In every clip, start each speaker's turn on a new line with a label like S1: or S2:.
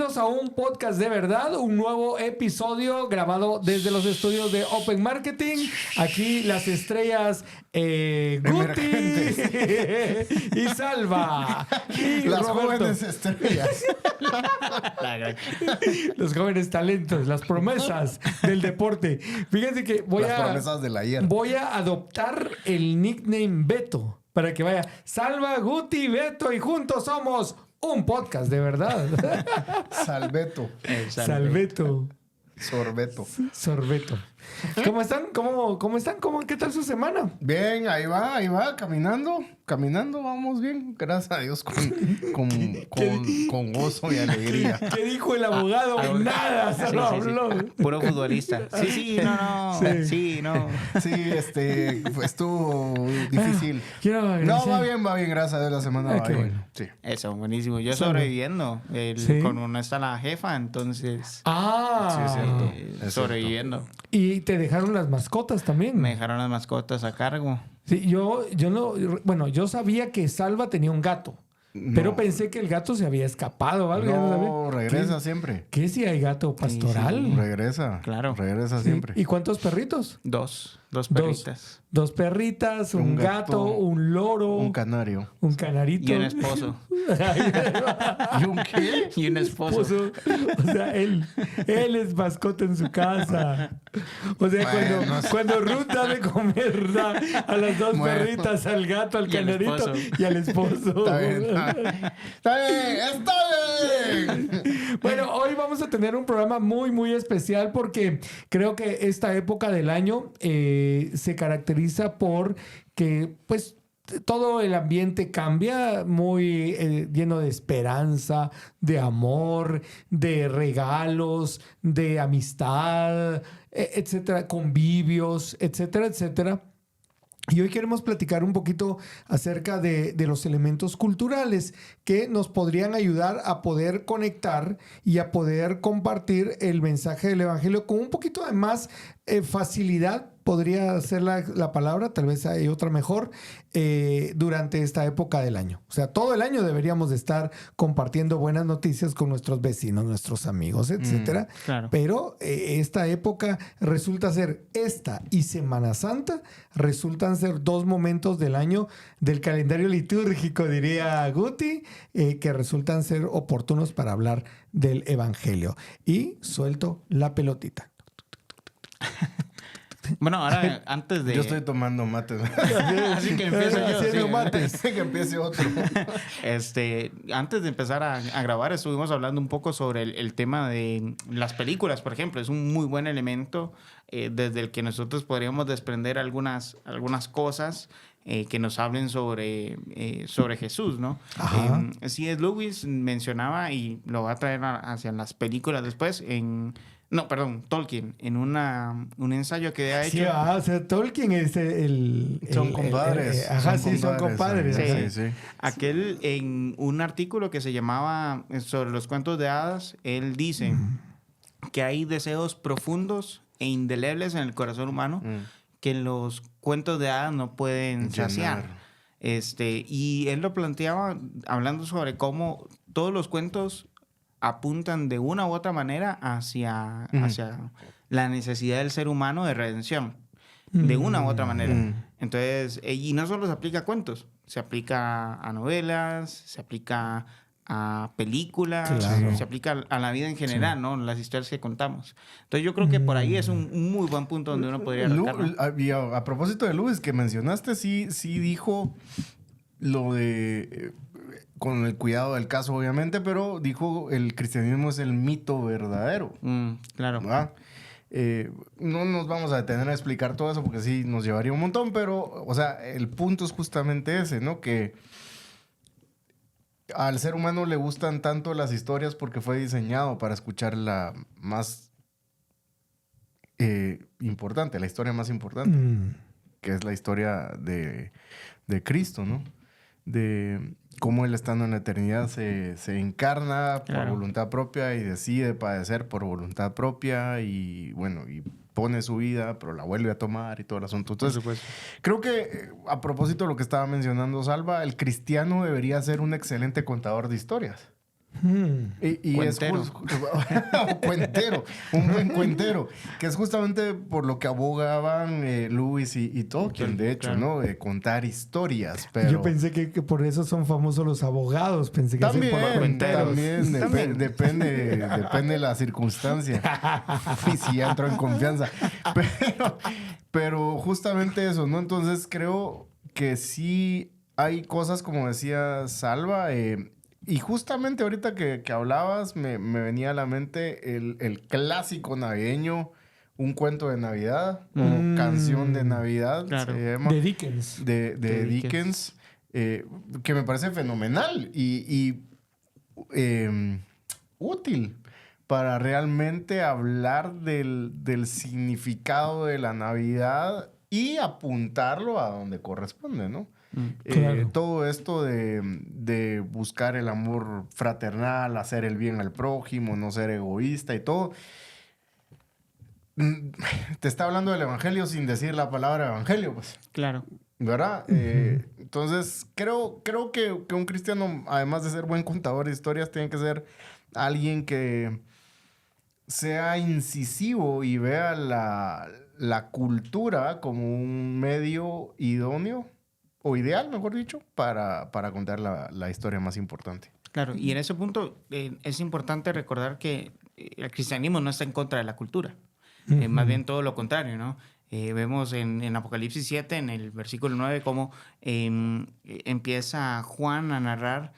S1: Bienvenidos a un podcast de verdad, un nuevo episodio grabado desde los estudios de Open Marketing. Aquí las estrellas Guti y Salva. Y
S2: las
S1: Roberto.
S2: jóvenes estrellas.
S1: Los jóvenes talentos, las promesas del deporte. Fíjense que
S2: Las promesas del ayer.
S1: voy a adoptar el nickname Beto para que vaya Salva, Guti, Beto y juntos somos un podcast de verdad.
S2: Salveto.
S1: Salveto. Sorbeto. ¿Cómo están? ¿Cómo están? ¿Qué tal su semana?
S2: Bien, ahí va, caminando, vamos bien, gracias a Dios, con gozo y alegría.
S1: ¿Qué dijo el abogado? Nada, solo habló.
S3: Puro futbolista. Sí, no. Sí, no.
S2: Sí, estuvo difícil. No, va bien, gracias a Dios, la semana va bien.
S1: Bueno.
S2: Sí.
S3: Eso, buenísimo. Yo sobreviviendo.
S1: Sí.
S3: Con una está la jefa, entonces...
S2: Sí, es cierto. Es
S3: sobreviviendo.
S1: Y te dejaron las mascotas también.
S3: Me dejaron las mascotas a cargo.
S1: Sí, yo no, bueno, yo sabía que Salva tenía un gato, pero pensé que el gato se había escapado o algo. ya
S2: No,
S1: sabía.
S2: regresa siempre.
S1: ¿Qué si hay gato pastoral?
S3: Sí.
S2: Regresa.
S3: Claro.
S2: Regresa
S1: Sí.
S2: siempre.
S1: ¿Y cuántos perritos?
S3: Dos perritas.
S1: Dos perritas, un gato, un loro,
S2: Un canario.
S1: un canarito.
S3: Y un esposo.
S2: ¿Y un qué?
S3: Y un esposo.
S1: O sea, él es mascota en su casa. O sea,
S2: Bueno,
S1: cuando Ruth da de comer da a las dos
S2: Bueno.
S1: perritas, al gato, al
S3: Y al
S1: canarito
S3: esposo.
S1: y al esposo.
S2: Está bien.
S1: Bueno, hoy vamos a tener un programa muy, muy especial porque creo que esta época del año se caracteriza por que, pues, todo el ambiente cambia, muy lleno de esperanza, de amor, de regalos, de amistad, etcétera, convivios, etcétera, etcétera. Y hoy queremos platicar un poquito acerca de los elementos culturales que nos podrían ayudar a poder conectar y a poder compartir el mensaje del Evangelio con un poquito de más facilidad, podría ser la palabra, tal vez hay otra mejor, durante esta época del año. O sea, todo el año deberíamos de estar compartiendo buenas noticias con nuestros vecinos, nuestros amigos, etcétera.
S3: Claro.
S1: Pero esta época resulta ser, esta y Semana Santa, resultan ser dos momentos del año del calendario litúrgico, diría Guti, que resultan ser oportunos para hablar del Evangelio. Y suelto la pelotita.
S3: Bueno, ahora antes de...
S2: Yo estoy tomando mates.
S3: Así que empiezo yo.
S1: Haciendo
S3: sí.
S1: mates.
S2: Que empiece otro.
S3: Antes de empezar a grabar, estuvimos hablando un poco sobre el tema de las películas, por ejemplo. Es un muy buen elemento desde el que nosotros podríamos desprender algunas cosas que nos hablen sobre Jesús, ¿no? C.S. Lewis mencionaba, y lo va a traer hacia las películas después, Tolkien, en un ensayo que ha hecho.
S1: Sí, o sea, Tolkien es
S2: Son compadres.
S1: son compadres.
S2: Sí.
S3: Aquel, en un artículo que se llamaba sobre los cuentos de hadas, él dice que hay deseos profundos e indelebles en el corazón humano que los cuentos de hadas no pueden saciar. Y él lo planteaba hablando sobre cómo todos los cuentos apuntan de una u otra manera hacia la necesidad del ser humano de redención. De una u otra manera. Entonces, y no solo se aplica a cuentos, se aplica a novelas, se aplica a películas,
S1: Claro.
S3: se aplica a la vida en general, ¿no? Las historias que contamos. Entonces, yo creo que por ahí es un muy buen punto donde uno podría arrancar, ¿no?
S2: Y a propósito de Lewis, que mencionaste, sí dijo lo de... con el cuidado del caso, obviamente, pero dijo el cristianismo es el mito verdadero.
S3: Claro.
S2: ¿Verdad? No nos vamos a detener a explicar todo eso porque sí nos llevaría un montón, pero, o sea, el punto es justamente ese, ¿no? Que al ser humano le gustan tanto las historias porque fue diseñado para escuchar la más importante, la historia más importante, que es la historia de Cristo, ¿no? De cómo Él, estando en la eternidad, se encarna por voluntad propia y decide padecer por voluntad propia y, bueno, y pone su vida, pero la vuelve a tomar y todo el asunto. Entonces, creo que, a propósito de lo que estaba mencionando Salva, el cristiano debería ser un excelente contador de historias. Y
S3: Cuentero.
S2: es cuentero, un buen cuentero, que es justamente por lo que abogaban Lewis y Tolkien, de hecho,
S3: claro.
S2: ¿no? De contar historias, pero...
S1: Yo pensé que por eso son famosos los abogados. Pensé que
S2: También,
S1: hacen por cuenteros.
S2: también depende de la circunstancia y si ya entró en confianza. Pero justamente eso, ¿no? Entonces creo que sí hay cosas, como decía Salva, y justamente ahorita que hablabas me venía a la mente el clásico navideño, un cuento de Navidad o canción de Navidad,
S3: Claro.
S2: se llama.
S1: De Dickens.
S2: De Dickens, que me parece fenomenal y útil para realmente hablar del significado de la Navidad y apuntarlo a donde corresponde, ¿no?
S1: Claro.
S2: Todo esto de buscar el amor fraternal, hacer el bien al prójimo, no ser egoísta y todo. Te está hablando del evangelio sin decir la palabra evangelio, pues.
S3: Claro.
S2: ¿Verdad? Entonces, creo que un cristiano, además de ser buen contador de historias, tiene que ser alguien que sea incisivo y vea la cultura como un medio idóneo, o ideal, mejor dicho, para contar la historia más importante.
S3: Claro, y en ese punto es importante recordar que el cristianismo no está en contra de la cultura. Más bien todo lo contrario, ¿no? Vemos en Apocalipsis 7, en el versículo 9, cómo empieza Juan a narrar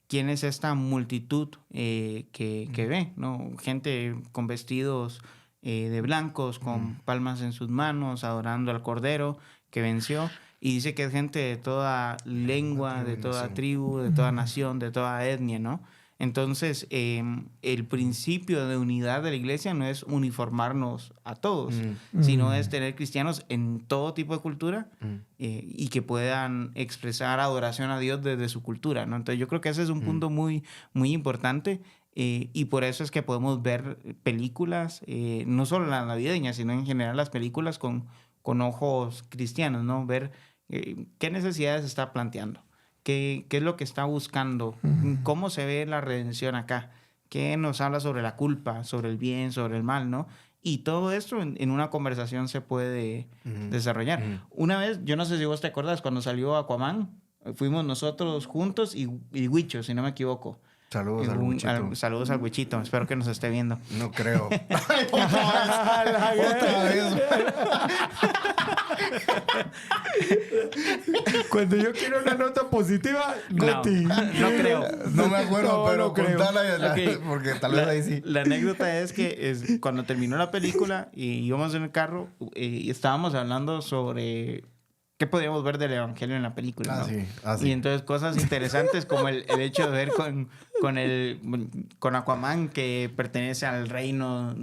S3: quién es esta multitud que ve, ¿no? Gente con vestidos de blancos, con palmas en sus manos, adorando al Cordero que venció. Y dice que es gente de toda lengua, de toda tribu, de toda nación, de toda etnia, ¿no? Entonces, el principio de unidad de la iglesia no es uniformarnos a todos, sino es tener cristianos en todo tipo de cultura y que puedan expresar adoración a Dios desde su cultura, ¿no? Entonces, yo creo que ese es un punto muy, muy importante y por eso es que podemos ver películas, no solo las navideñas, sino en general las películas con ojos cristianos, ¿no? Ver qué necesidades está planteando. ¿Qué es lo que está buscando? ¿Cómo se ve la redención acá? ¿Qué nos habla sobre la culpa, sobre el bien, sobre el mal, ¿no? Y todo esto en una conversación se puede desarrollar. Una vez, yo no sé si vos te acuerdas, cuando salió Aquaman, fuimos nosotros juntos y Huicho, si no me equivoco.
S2: Saludos al Huichito.
S3: Saludos al Huichito. Espero que nos esté viendo.
S2: No creo. Otra vez.
S1: Cuando yo quiero una nota positiva, Goti.
S3: No creo.
S2: No me acuerdo,
S1: No,
S2: pero
S1: no creo.
S2: contala,
S3: Ok.
S2: porque tal vez ahí sí.
S3: La anécdota es que cuando terminó la película y íbamos en el carro y estábamos hablando sobre qué podíamos ver del evangelio en la película, ¿no?
S2: Sí.
S3: Y entonces cosas interesantes como el hecho de ver con Aquaman, que pertenece al reino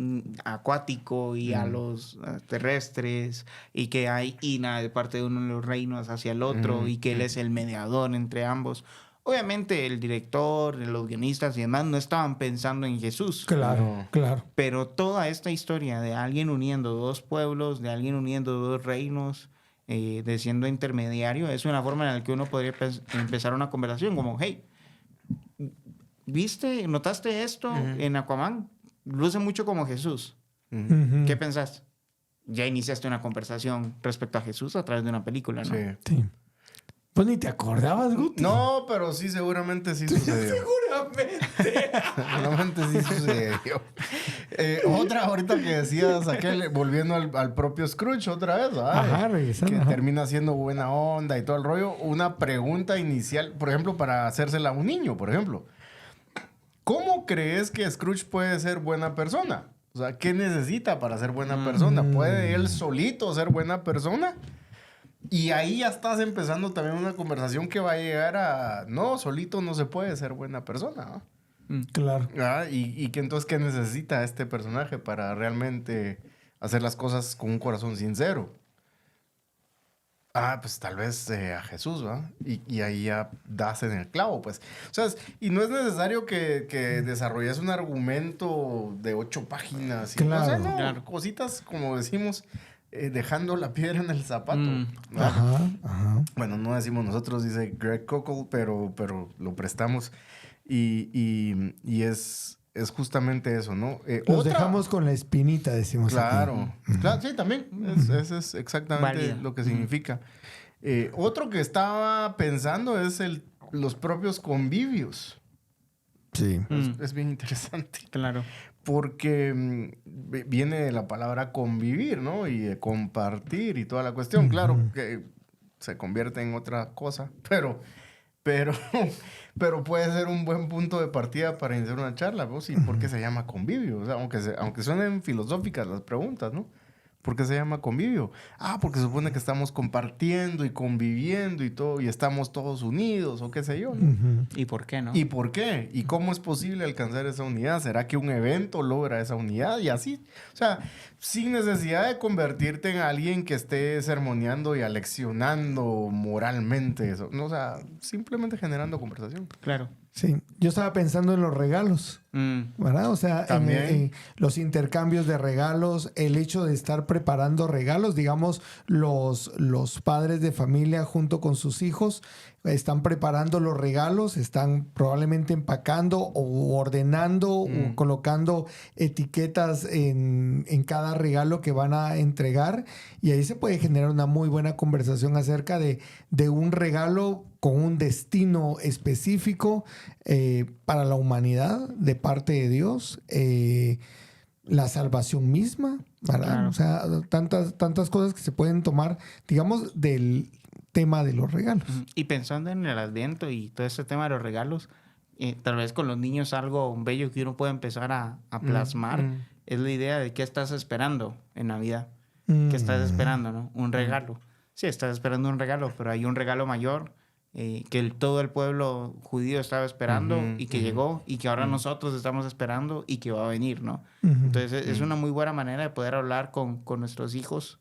S3: acuático y a los terrestres, y que hay Ina de parte de uno de los reinos hacia el otro, y que él es el mediador entre ambos. Obviamente el director, los guionistas y demás no estaban pensando en Jesús.
S1: Claro, claro.
S3: Pero toda esta historia de alguien uniendo dos pueblos, de alguien uniendo dos reinos, de siendo intermediario, es una forma en la que uno podría empezar una conversación como, hey, ¿viste? ¿Notaste esto en Aquaman? Luce mucho como Jesús. ¿Qué pensás? Ya iniciaste una conversación respecto a Jesús a través de una película, ¿no?
S1: Sí. Pues ni te acordabas, Guti.
S2: No, pero sí, seguramente sí sucedió. Seguramente sí sucedió. Otra, ahorita que decías aquel, volviendo al propio Scrooge otra vez, ¿verdad?
S1: Ajá, regresando.
S2: Que termina siendo buena onda y todo el rollo. Una pregunta inicial, por ejemplo, para hacérsela a un niño, por ejemplo. ¿Cómo crees que Scrooge puede ser buena persona? O sea, ¿qué necesita para ser buena persona? ¿Puede él solito ser buena persona? Y ahí ya estás empezando también una conversación que va a llegar a... No, solito no se puede ser buena persona, ¿no?
S1: Claro.
S2: Y que entonces, ¿qué necesita este personaje para realmente hacer las cosas con un corazón sincero? Pues tal vez a Jesús, ¿va? Y ahí ya das en el clavo, pues. O sea, y no es necesario que desarrolles un argumento de 8 páginas.
S1: Claro.
S2: O sea, no,
S3: Claro.
S2: cositas, como decimos, dejando la piedra en el zapato.
S1: Ajá, ajá.
S2: Bueno, no decimos nosotros, dice Greg Koukl, pero lo prestamos. Y es justamente eso, ¿no?
S1: Los dejamos con la espinita, decimos.
S2: Claro, claro, sí, también. Eso es exactamente lo que significa. Otro que estaba pensando es los propios convivios.
S1: Sí.
S2: Es bien interesante.
S3: Claro.
S2: Porque viene de la palabra convivir, ¿no? Y de compartir y toda la cuestión. Claro que se convierte en otra cosa, pero puede ser un buen punto de partida para iniciar una charla, ¿no? ¿Y por qué se llama convivio? O sea, aunque suenen filosóficas las preguntas, ¿no? ¿Por qué se llama convivio? Porque supone que estamos compartiendo y conviviendo y todo, y estamos todos unidos, o qué sé yo, ¿no?
S3: ¿Y por qué, no?
S2: ¿Y por qué? ¿Y cómo es posible alcanzar esa unidad? ¿Será que un evento logra esa unidad? Y así, o sea, sin necesidad de convertirte en alguien que esté sermoneando y aleccionando moralmente eso, ¿no? O sea, simplemente generando conversación.
S3: Claro.
S1: Sí, yo estaba pensando en los regalos, ¿verdad? O sea, en los intercambios de regalos, el hecho de estar preparando regalos, digamos, los padres de familia junto con sus hijos están preparando los regalos, están probablemente empacando o ordenando o colocando etiquetas en cada regalo que van a entregar, y ahí se puede generar una muy buena conversación acerca de un regalo con un destino específico para la humanidad de parte de Dios, la salvación misma, ¿verdad? Claro. O sea, tantas cosas que se pueden tomar, digamos, del tema de los regalos.
S3: Y pensando en el Adviento y todo este tema de los regalos, tal vez con los niños algo bello que uno puede empezar a plasmar es la idea de qué estás esperando en Navidad. ¿Qué estás esperando, no? Un regalo. Sí, estás esperando un regalo, pero hay un regalo mayor que todo el pueblo judío estaba esperando y que llegó y que ahora nosotros estamos esperando y que va a venir, ¿no? Entonces es una muy buena manera de poder hablar con nuestros hijos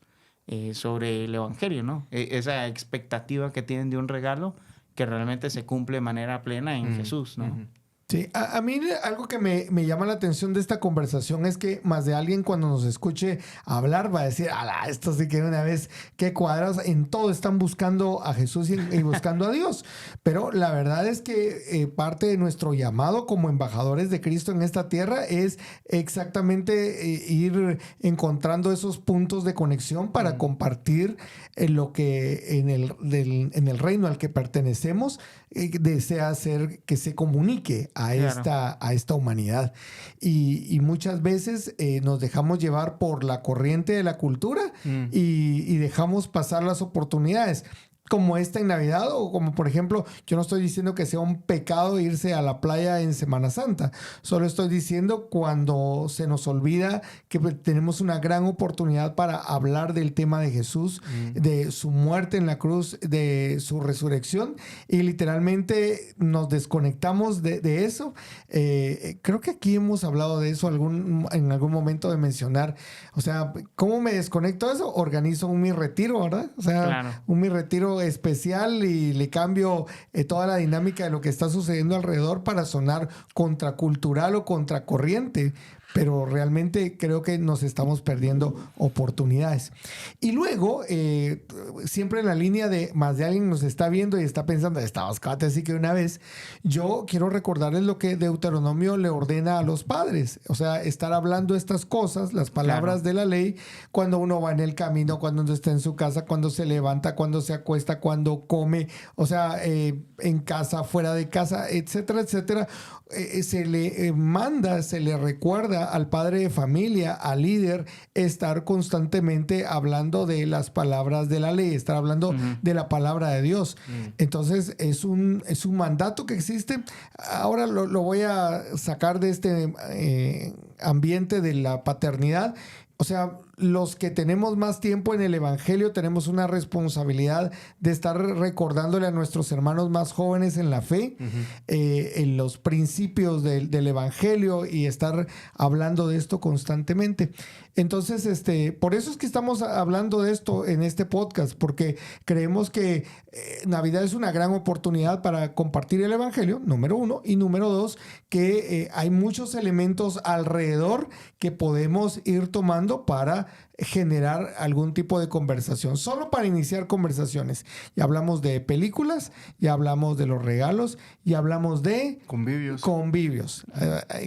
S3: sobre el evangelio, ¿no? Esa expectativa que tienen de un regalo que realmente se cumple de manera plena en Jesús, ¿no?
S1: Sí, a mí algo que me llama la atención de esta conversación es que más de alguien cuando nos escuche hablar va a decir, ala, esto sí que una vez, qué cuadrados, en todo están buscando a Jesús y buscando a Dios. Pero la verdad es que parte de nuestro llamado como embajadores de Cristo en esta tierra es exactamente ir encontrando esos puntos de conexión para compartir lo que en el reino al que pertenecemos desea hacer que se comunique a esta humanidad. Y muchas veces nos dejamos llevar por la corriente de la cultura y dejamos pasar las oportunidades. Como esta en Navidad, o como por ejemplo, yo no estoy diciendo que sea un pecado irse a la playa en Semana Santa, solo estoy diciendo cuando se nos olvida que tenemos una gran oportunidad para hablar del tema de Jesús, de su muerte en la cruz, de su resurrección, y literalmente nos desconectamos de eso. Creo que aquí hemos hablado de eso en algún momento, de mencionar, o sea, ¿cómo me desconecto de eso? Organizo un mi retiro, ¿verdad? O sea, un mi retiro especial y le cambio toda la dinámica de lo que está sucediendo alrededor para sonar contracultural o contracorriente. Pero realmente creo que nos estamos perdiendo oportunidades. Y luego, siempre en la línea de más de alguien nos está viendo y está pensando, estabas cállate, así que una vez, yo quiero recordarles lo que Deuteronomio le ordena a los padres. O sea, estar hablando estas cosas, las palabras de la ley, cuando uno va en el camino, cuando uno está en su casa, cuando se levanta, cuando se acuesta, cuando come, o sea, en casa, fuera de casa, etcétera, etcétera. Se le manda, se le recuerda al padre de familia, al líder, estar constantemente hablando de las palabras de la ley, estar hablando de la palabra de Dios. Entonces es un mandato que existe. Ahora lo voy a sacar de este ambiente de la paternidad. O sea, los que tenemos más tiempo en el evangelio tenemos una responsabilidad de estar recordándole a nuestros hermanos más jóvenes en la fe, en los principios del evangelio, y estar hablando de esto constantemente. Entonces, por eso es que estamos hablando de esto en este podcast, porque creemos que Navidad es una gran oportunidad para compartir el evangelio, número uno, y número dos, que hay muchos elementos alrededor que podemos ir tomando para generar algún tipo de conversación, solo para iniciar conversaciones. Ya hablamos de películas, ya hablamos de los regalos, ya hablamos de convivios.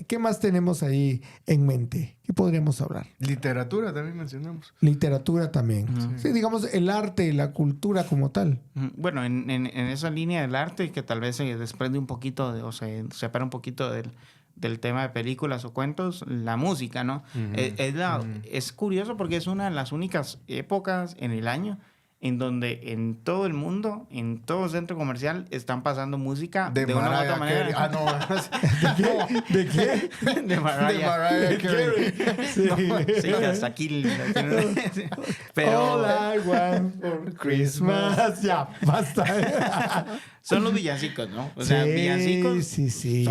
S1: ¿Qué más tenemos ahí en mente? ¿Qué podríamos hablar?
S2: Literatura también mencionamos.
S1: Literatura también. Sí, digamos el arte, la cultura como tal.
S3: Bueno, en esa línea del arte que tal vez se desprende un poquito o se separa un poquito del tema de películas o cuentos, la música, ¿no? Es curioso porque es una de las únicas épocas en el año en donde en todo el mundo, en todo centro comercial, están pasando música de una u otra manera.
S2: Ah, no.
S1: ¿De qué?
S3: De Mariah
S2: Carey.
S3: Sí, hasta aquí. Pero
S1: All I want for Christmas. Ya, basta.
S3: son los villancicos, ¿no? O sea, villancicos
S1: sí.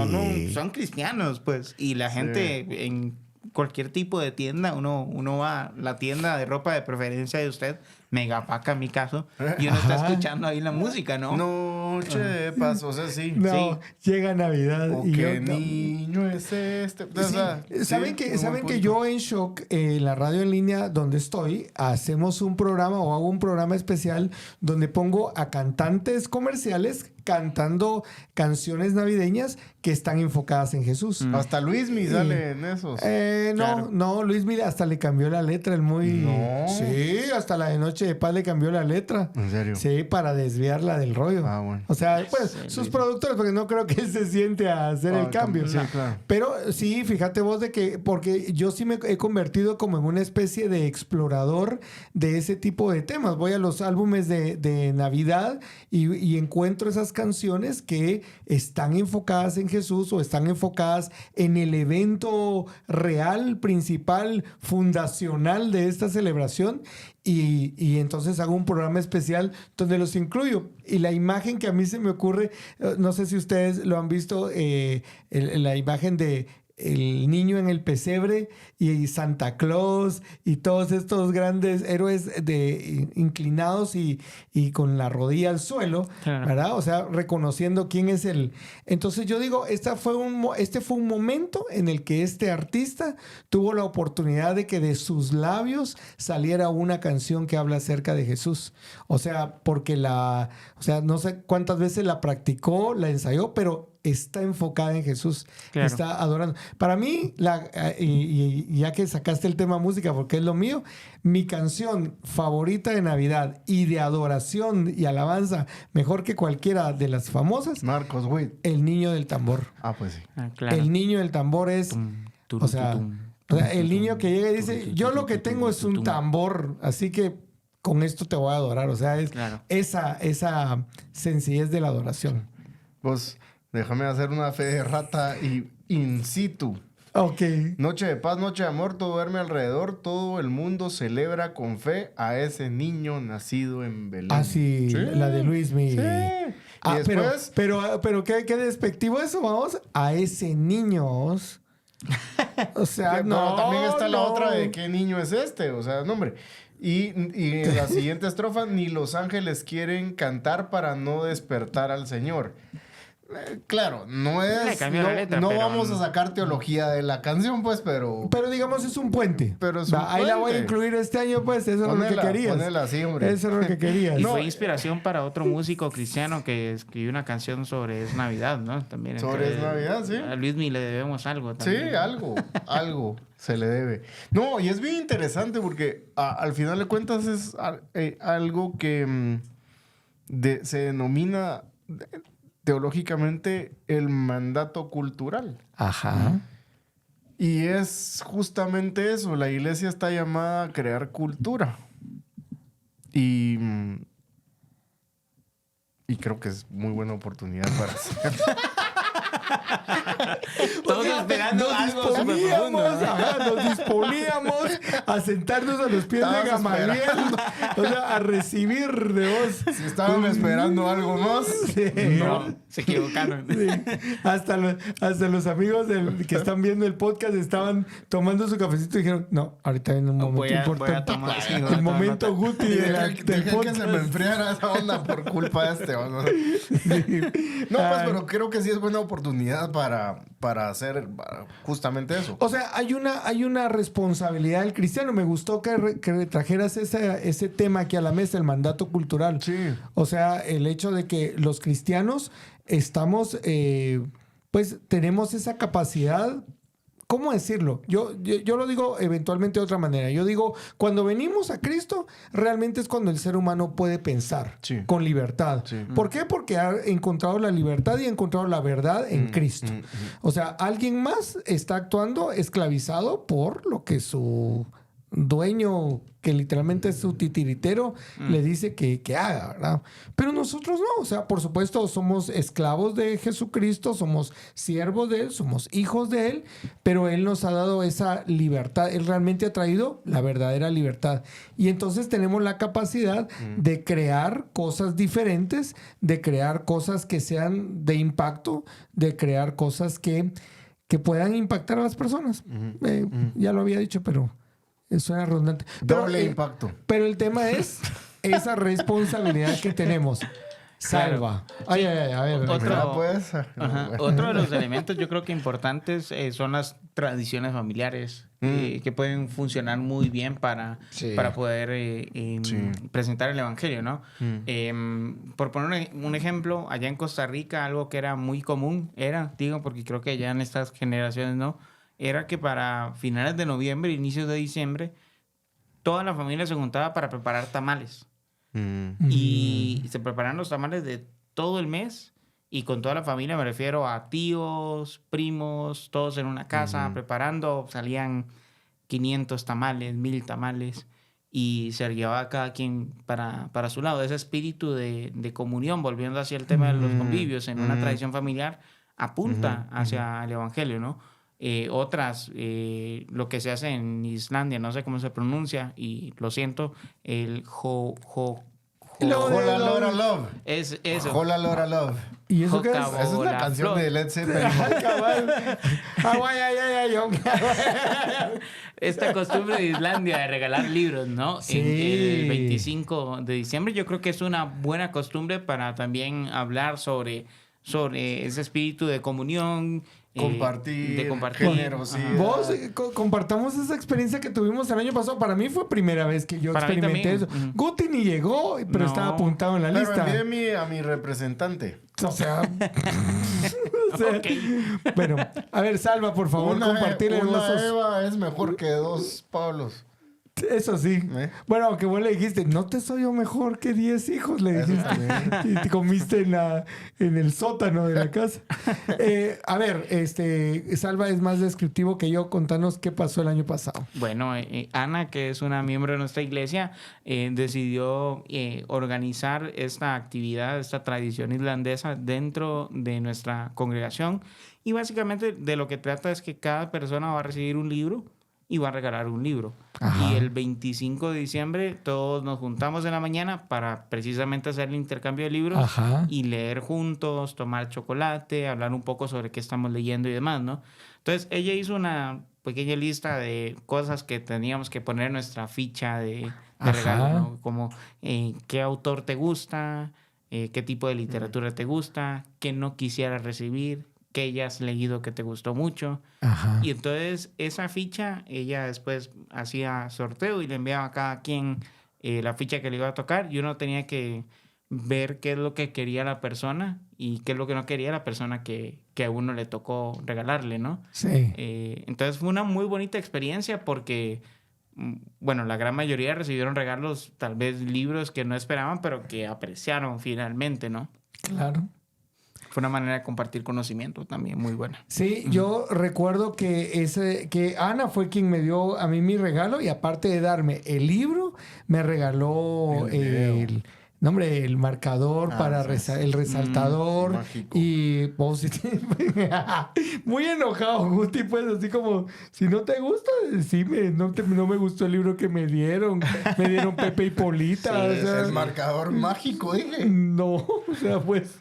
S3: son cristianos, pues. Y la gente en cualquier tipo de tienda, uno va a la tienda de ropa de preferencia de usted, Megapaca en mi caso, y uno está escuchando ahí la música, ¿no?
S2: Noche de paz, o sea, sí.
S1: No, llega Navidad.
S2: O qué niño es este. O sea,
S1: ¿Saben que yo en Shock, en la radio en línea donde estoy, hacemos un programa o hago un programa especial donde pongo a cantantes comerciales cantando canciones navideñas que están enfocadas en Jesús.
S2: Hasta Luismi sale en esos.
S1: No, Luismi hasta le cambió la letra, Sí, hasta la de Noche de Paz le cambió la letra.
S2: ¿En serio?
S1: Sí, para desviarla del rollo.
S2: Ah, bueno.
S1: O sea, pues, sus productores, porque no creo que él se siente a hacer el cambio.
S2: Sí, claro.
S1: Pero sí, fíjate vos de que, porque yo sí me he convertido como en una especie de explorador de ese tipo de temas. Voy a los álbumes de Navidad y encuentro esas canciones que están enfocadas en Jesús o están enfocadas en el evento real, principal, fundacional de esta celebración. Y entonces hago un programa especial donde los incluyo. Y la imagen que a mí se me ocurre, no sé si ustedes lo han visto, la imagen de el niño en el pesebre y Santa Claus y todos estos grandes héroes inclinados y con la rodilla al suelo, claro, ¿verdad? O sea, reconociendo quién es él. Entonces yo digo, este fue un momento en el que este artista tuvo la oportunidad de que de sus labios saliera una canción que habla acerca de Jesús. O sea, porque no sé cuántas veces la practicó, la ensayó, pero está enfocada en Jesús, claro, está adorando. Para mí, y ya que sacaste el tema música, porque es lo mío, mi canción favorita de Navidad y de adoración y alabanza, mejor que cualquiera de las famosas,
S2: Marcos Witt,
S1: El Niño del Tambor.
S2: Ah, pues sí.
S3: Claro.
S1: El Niño del Tambor es, o sea, el niño que llega y dice, yo lo que tengo es un tambor, así que con esto te voy a adorar. O sea, es claro, esa sencillez de la adoración.
S2: Pues déjame hacer una fe de rata y in situ.
S1: Ok.
S2: Noche de paz, noche de amor, todo duerme alrededor, todo el mundo celebra con fe a ese niño nacido en Belén.
S1: Ah, sí, la de Luismi.
S2: Sí.
S1: Ah,
S2: y después...
S1: pero qué despectivo eso, vamos. A ese niño. O sea,
S2: no. Pero también está la otra de qué niño es este. O sea, no, hombre. Y en la siguiente estrofa, ni los ángeles quieren cantar para no despertar al Señor. Claro, no es... No vamos a sacar teología de la canción, pues, pero...
S1: Pero digamos, es un puente.
S2: Pero es un
S1: ahí puente. La voy a incluir este año, pues. Eso es lo que querías.
S2: Ponela, sí, hombre.
S1: Eso es lo que querías.
S3: Y fue inspiración para otro músico cristiano que escribió una canción sobre Es Navidad, ¿no? También.
S2: Sobre Es Navidad, sí.
S3: A Luismi le debemos algo también.
S2: Sí, algo se le debe. No, y es bien interesante porque al final de cuentas es algo que se denomina... teológicamente el mandato cultural.
S1: Ajá.
S2: Y es justamente eso. La iglesia está llamada a crear cultura. Y creo que es muy buena oportunidad para hacerlo.
S3: Todos esperando algo súper profundo, ¿no?
S1: Nos disponíamos a sentarnos a los pies de Gamaliel, o sea, a recibir de vos.
S2: Si estaban esperando algo más,
S1: sí.
S3: No, se equivocaron.
S1: Sí. Hasta los amigos que están viendo el podcast estaban tomando su cafecito y dijeron, no, ahorita viene un momento importante. El momento Guti del podcast.
S2: Que se me enfriara esa onda por culpa de este. ¿No? Sí. No, pues, pero creo que sí es buena oportunidad oportunidad para hacer justamente eso.
S1: O sea, hay una responsabilidad del cristiano. Me gustó que trajeras ese tema aquí a la mesa, el mandato cultural.
S2: Sí.
S1: O sea, el hecho de que los cristianos estamos, pues tenemos esa capacidad. ¿Cómo decirlo? Yo lo digo eventualmente de otra manera. Yo digo, cuando venimos a Cristo, realmente es cuando el ser humano puede pensar con libertad. Sí. ¿Por qué? Porque ha encontrado la libertad y ha encontrado la verdad en Cristo. O sea, alguien más está actuando esclavizado por lo que su dueño, que literalmente es su titiritero, le dice que haga, ¿verdad? Pero nosotros no. O sea, por supuesto, somos esclavos de Jesucristo, somos siervos de Él, somos hijos de Él, pero Él nos ha dado esa libertad. Él realmente ha traído la verdadera libertad. Y entonces tenemos la capacidad de crear cosas diferentes, de crear cosas que sean de impacto, de crear cosas que puedan impactar a las personas. Ya lo había dicho, pero... suena redundante.
S2: Doble impacto.
S1: Pero el tema es esa responsabilidad que tenemos. Salva. Ay, a ver.
S3: Otro de los elementos yo creo que importantes son las tradiciones familiares que pueden funcionar muy bien para poder presentar el evangelio, ¿no? Por poner un ejemplo, allá en Costa Rica algo que era muy común porque creo que ya en estas generaciones no, era que para finales de noviembre, inicios de diciembre, toda la familia se juntaba para preparar tamales. Y se preparan los tamales de todo el mes. Y con toda la familia me refiero a tíos, primos, todos en una casa preparando. Salían 500 tamales, 1000 tamales. Y se llevaba cada quien para su lado. Ese espíritu de comunión, volviendo hacia el tema de los convivios en una tradición familiar, apunta hacia el evangelio, ¿no? Otras, lo que se hace en Islandia, no sé cómo se pronuncia, y lo siento, el
S2: Hola Lora Love.
S3: Es eso.
S2: Hola Lora Love.
S1: ¿Y eso qué es?
S2: Esa es una canción de Led Zeppelin.
S3: Esta costumbre de Islandia de regalar libros, ¿no?
S1: Sí.
S3: El 25 de diciembre, yo creo que es una buena costumbre para también hablar sobre ese espíritu de comunión.
S2: Compartir.
S1: Generosidad. Vos compartamos esa experiencia que tuvimos el año pasado. Para mí fue primera vez que yo experimenté eso. Guti ni llegó, pero estaba apuntado en la lista.
S2: Pero envié a mi representante.
S1: O sea, bueno, a ver, Salva, por favor, compartirle
S2: una Eva es mejor que 2 Pablos.
S1: Eso sí. Bueno, aunque vos le dijiste, no te soy yo mejor que 10 hijos, le dijiste. Y te comiste en el sótano de la casa. A ver, Salva es más descriptivo que yo. Contanos qué pasó el año pasado.
S3: Bueno, Ana, que es una miembro de nuestra iglesia, decidió organizar esta actividad, esta tradición irlandesa dentro de nuestra congregación. Y básicamente de lo que trata es que cada persona va a recibir un libro y va a regalar un libro. Ajá. Y el 25 de diciembre todos nos juntamos en la mañana para precisamente hacer el intercambio de libros. Ajá. Y leer juntos, tomar chocolate, hablar un poco sobre qué estamos leyendo y demás, ¿no? Entonces ella hizo una pequeña lista de cosas que teníamos que poner en nuestra ficha de regalo, ¿no? Como qué autor te gusta, qué tipo de literatura te gusta, qué no quisieras recibir, que hayas leído que te gustó mucho. Ajá. Y entonces esa ficha, ella después hacía sorteo y le enviaba a cada quien la ficha que le iba a tocar, y uno tenía que ver qué es lo que quería la persona y qué es lo que no quería la persona que a uno le tocó regalarle, ¿no?
S1: Sí.
S3: Entonces fue una muy bonita experiencia porque, bueno, la gran mayoría recibieron regalos, tal vez libros que no esperaban, pero que apreciaron finalmente, ¿no?
S1: Claro.
S3: Fue una manera de compartir conocimiento también muy buena.
S1: Sí, yo recuerdo que Ana fue quien me dio a mí mi regalo, y aparte de darme el libro, me regaló el marcador para el resaltador. Y vos, muy enojado, Guti, pues así como, si no te gusta, decime, no me gustó el libro que me dieron Pepe y Polita.
S2: Sí, o sea, es el marcador mágico, dije.
S1: No, o sea, pues,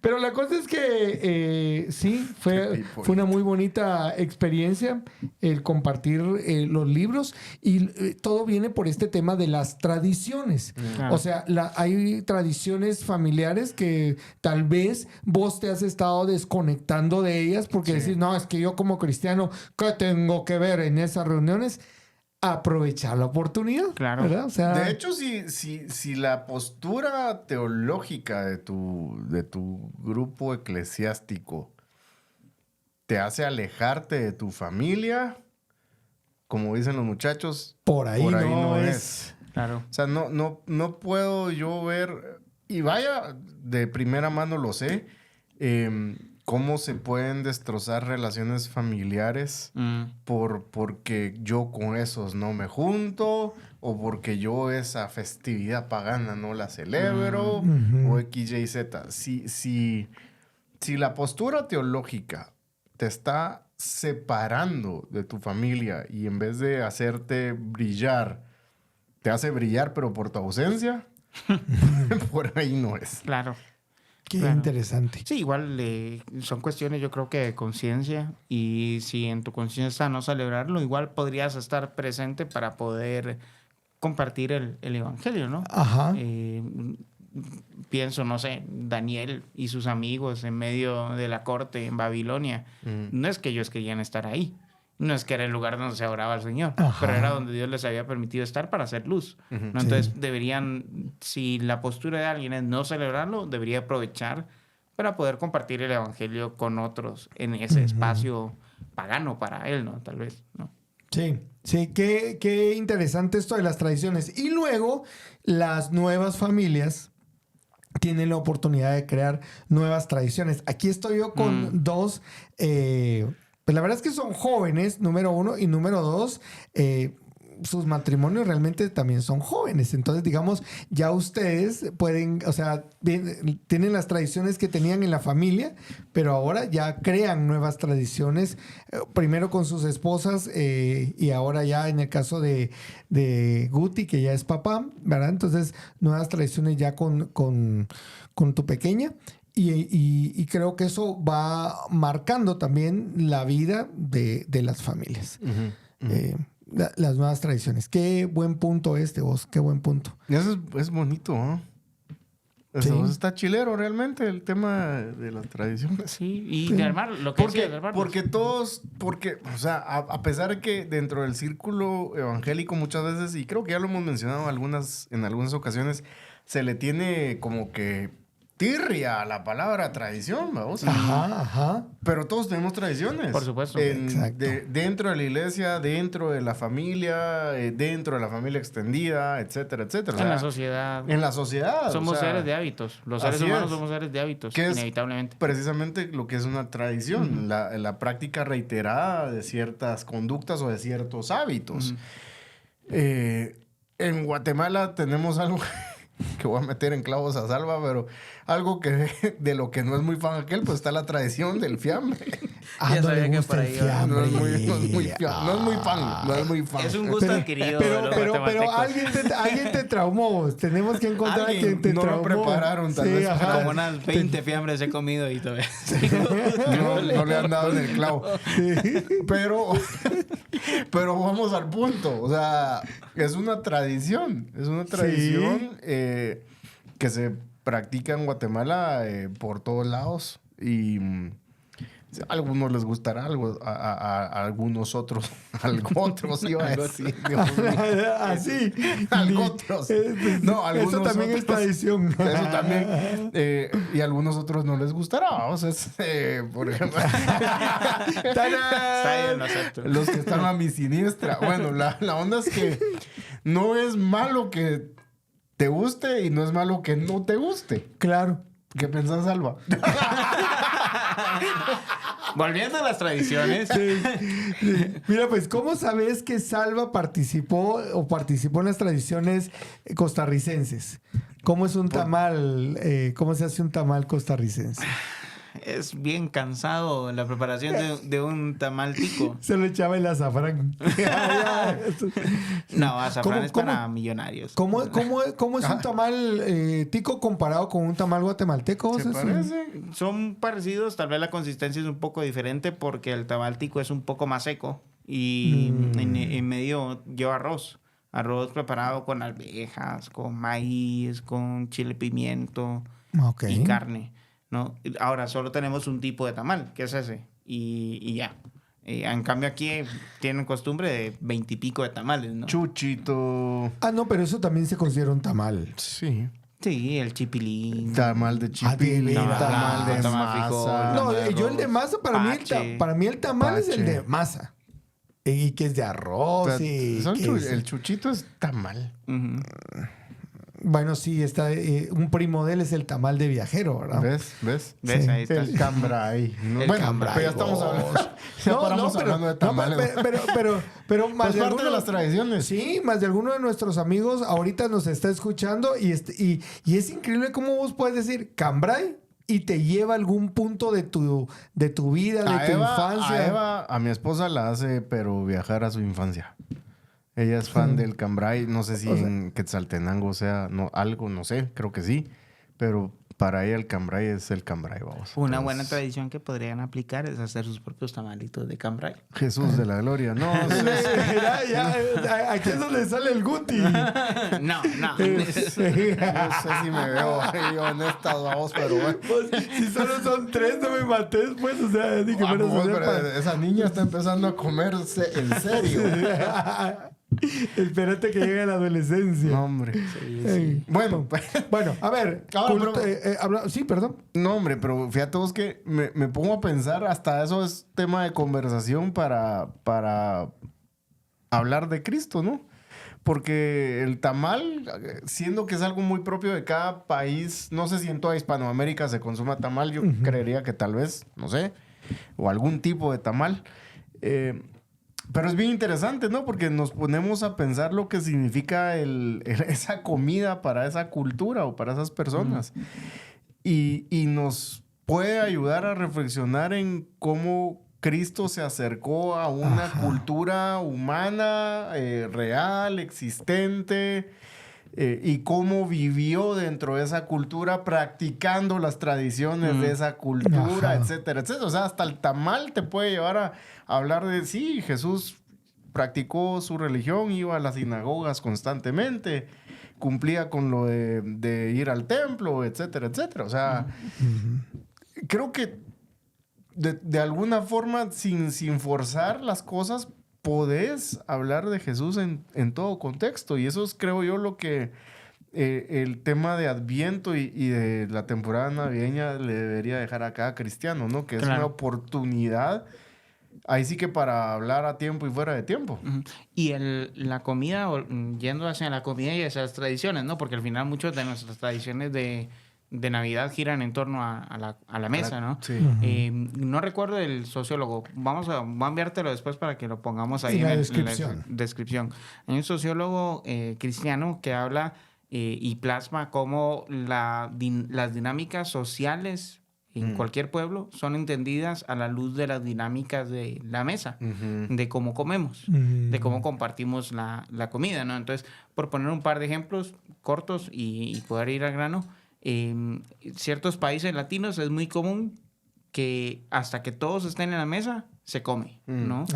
S1: pero la cosa es que sí, fue una muy bonita experiencia el compartir los libros, y todo viene por este tema de las tradiciones. Claro. O sea, hay hay tradiciones familiares que tal vez vos te has estado desconectando de ellas porque decís, no, es que yo como cristiano, ¿qué tengo que ver en esas reuniones? Aprovechar la oportunidad.
S3: Claro.
S1: ¿Verdad? O sea,
S2: De hecho, si la postura teológica de tu grupo eclesiástico te hace alejarte de tu familia, como dicen los muchachos,
S1: por ahí no
S2: es.
S3: Claro.
S2: O sea, no puedo yo ver, y vaya, de primera mano lo sé, cómo se pueden destrozar relaciones familiares porque yo con esos no me junto, o porque yo esa festividad pagana no la celebro, o X, Y, Z. Si la postura teológica te está separando de tu familia y en vez de hacerte brillar, te hace brillar pero por tu ausencia, por ahí no es.
S3: Claro.
S1: qué
S3: Claro.
S1: interesante.
S3: Sí, igual son cuestiones yo creo que de conciencia, y si en tu conciencia está no celebrarlo, igual podrías estar presente para poder compartir el evangelio, ¿no?
S1: Ajá.
S3: Pienso, no sé, Daniel y sus amigos en medio de la corte en Babilonia. No es que ellos querían estar ahí. No es que era el lugar donde se oraba al Señor.
S1: Ajá.
S3: Pero era donde Dios les había permitido estar para hacer luz, ¿no?
S1: Sí.
S3: Entonces deberían, si la postura de alguien es no celebrarlo, debería aprovechar para poder compartir el evangelio con otros en ese espacio pagano para él, ¿no? Tal vez, ¿no?
S1: Sí, sí, qué interesante esto de las tradiciones. Y luego las nuevas familias tienen la oportunidad de crear nuevas tradiciones. Aquí estoy yo con dos, pues la verdad es que son jóvenes, número uno, y número dos, sus matrimonios realmente también son jóvenes. Entonces, digamos, ya ustedes pueden, o sea, tienen las tradiciones que tenían en la familia, pero ahora ya crean nuevas tradiciones, primero con sus esposas y ahora ya en el caso de Guti, que ya es papá, ¿verdad? Entonces, nuevas tradiciones ya con tu pequeña. Y creo que eso va marcando también la vida de las familias. Las nuevas tradiciones. Qué buen punto vos, qué buen punto.
S2: Eso es bonito, ¿no?
S1: Sí.
S2: Eso está chilero realmente, el tema de las tradiciones.
S3: Sí, y de armar lo que decía, de armarlos.
S2: Porque, o sea, a pesar de que dentro del círculo evangélico muchas veces, y creo que ya lo hemos mencionado en algunas ocasiones, se le tiene como que tirria a la palabra tradición, vamos.
S1: Ajá.
S2: Pero todos tenemos tradiciones.
S3: Por supuesto.
S1: Exacto.
S2: Dentro de la iglesia, dentro de la familia, dentro de la familia extendida, etcétera, etcétera.
S3: En
S2: O sea,
S3: la sociedad.
S2: En la sociedad.
S3: Somos
S2: o sea,
S3: seres de hábitos. Los seres
S2: así
S3: humanos
S2: es.
S3: somos seres de hábitos,
S2: que es
S3: inevitablemente.
S2: precisamente lo que es una tradición, la práctica reiterada de ciertas conductas o de ciertos hábitos. En Guatemala tenemos algo que voy a meter en clavos a Salva, pero algo que de lo que no es muy fan aquel, pues está la tradición del fiambre.
S1: Ah,
S3: Ya
S1: no
S3: sabía
S1: le
S3: que
S1: gusta
S3: por
S1: el
S3: ahí iba.
S1: fiambre.
S2: No es muy fan.
S3: Es un gusto adquirido.
S1: Pero
S3: de los guatemaltecos.
S1: alguien te traumó. Tenemos que encontrar a quien te
S2: no
S1: traumó.
S2: lo prepararon, tal vez.
S1: ajá.
S3: Como unas 20 fiambres he comido y todavía.
S2: No le han dado en el clavo. Pero vamos al punto. O sea, es una tradición. Es una tradición que se practica en Guatemala por todos lados. Y a algunos les gustará, a algunos otros. Algo otros iba a decir. Dios mío.
S1: Así.
S2: Algo otros. No, algunos
S1: Eso también es
S2: otros.
S1: tradición.
S2: Eso también. Y a algunos otros no les gustará. O sea, por ejemplo.
S3: Está bien, lo acepto.
S2: Los que están a mi siniestra. Bueno, la onda es que no es malo que te guste y no es malo que no te guste.
S1: Claro.
S2: ¿Qué pensás, Alba?
S3: Volviendo a las tradiciones.
S1: Sí. Mira, pues, ¿cómo sabes que Salva participó en las tradiciones costarricenses? ¿Cómo es un tamal? ¿Cómo se hace un tamal costarricense?
S3: Es bien cansado la preparación de un tamal tico.
S1: Se lo echaba el azafrán.
S3: No, azafrán es
S1: ¿Cómo?
S3: para millonarios.
S1: ¿Cómo es un tamal tico comparado con un tamal guatemalteco?
S2: ¿Se parece?
S3: Son parecidos, tal vez la consistencia es un poco diferente porque el tamal tico es un poco más seco y en medio lleva arroz. Arroz preparado con arvejas, con maíz, con chile pimiento y carne, ¿no? Ahora solo tenemos un tipo de tamal, que es ese, y ya. En cambio aquí tienen costumbre de 20 y pico de tamales, ¿no?
S2: Chuchito.
S1: Ah, no, pero eso también se considera un tamal.
S2: Sí.
S3: Sí, el chipilín.
S2: Tamal de chipilín, tamal de masa.
S1: No, yo el de masa, para mí el tamal es el de masa. Y que es de arroz.
S2: El chuchito es tamal.
S1: Bueno, sí, está un primo de él es el tamal de viajero, ¿verdad?
S2: ¿Ves?
S1: Sí.
S3: Ahí está.
S2: El cambray.
S1: El cambray,
S2: pero ya estamos hablando de tamales.
S1: Pero más
S2: pues parte de las tradiciones.
S1: Sí, más de alguno de nuestros amigos ahorita nos está escuchando y es increíble cómo vos puedes decir cambray y te lleva a algún punto de tu vida, de tu infancia.
S2: A mi esposa la hace, pero viajar a su infancia. Ella es fan del cambray. No sé si en Quetzaltenango no sé, creo que sí. Pero para ella el cambray es el cambray, vamos.
S3: Una buena tradición que podrían aplicar es hacer sus propios tamalitos de cambray.
S2: Jesús de la gloria. No,
S1: aquí es donde sale el Guti.
S3: No.
S2: No sé si me veo yo en estas, vamos, pero bueno.
S1: Pues, si solo son 3, no me mates, pues. O sea, ni que
S2: pero esa niña está empezando a comerse en serio.
S1: Espérate que llegue la adolescencia.
S2: No, hombre.
S1: Sí. Bueno, a ver. Sí, perdón.
S2: No, hombre, pero fíjate vos que me pongo a pensar, hasta eso es tema de conversación para hablar de Cristo, ¿no? Porque el tamal, siendo que es algo muy propio de cada país, no sé si en toda Hispanoamérica se consuma tamal, yo creería que tal vez, no sé, o algún tipo de tamal. Pero es bien interesante, ¿no? Porque nos ponemos a pensar lo que significa esa comida para esa cultura o para esas personas. Y nos puede ayudar a reflexionar en cómo Cristo se acercó a una cultura humana, real, existente, y cómo vivió dentro de esa cultura practicando las tradiciones de esa cultura, etcétera, etcétera. O sea, hasta el tamal te puede llevar a hablar de, sí, Jesús practicó su religión, iba a las sinagogas constantemente, cumplía con lo de ir al templo, etcétera, etcétera. O sea, creo que de alguna forma, sin forzar las cosas, podés hablar de Jesús en todo contexto. Y eso es, creo yo, lo que el tema de Adviento y de la temporada navideña le debería dejar a cada cristiano, ¿no? Que es una oportunidad, ahí sí que para hablar a tiempo y fuera de tiempo.
S3: Y la comida, yendo hacia la comida y hacia las tradiciones, ¿no? Porque al final muchas de nuestras tradiciones de Navidad giran en torno a la mesa, ¿no?
S2: Sí.
S3: No recuerdo el sociólogo. Voy a enviártelo después para que lo pongamos ahí
S1: en la
S3: descripción. Hay un sociólogo cristiano que habla y plasma cómo las dinámicas sociales en cualquier pueblo son entendidas a la luz de las dinámicas de la mesa, de cómo comemos, de cómo compartimos la comida, ¿no? Entonces, por poner un par de ejemplos cortos y poder ir al grano, en ciertos países latinos es muy común que hasta que todos estén en la mesa se come, ¿no?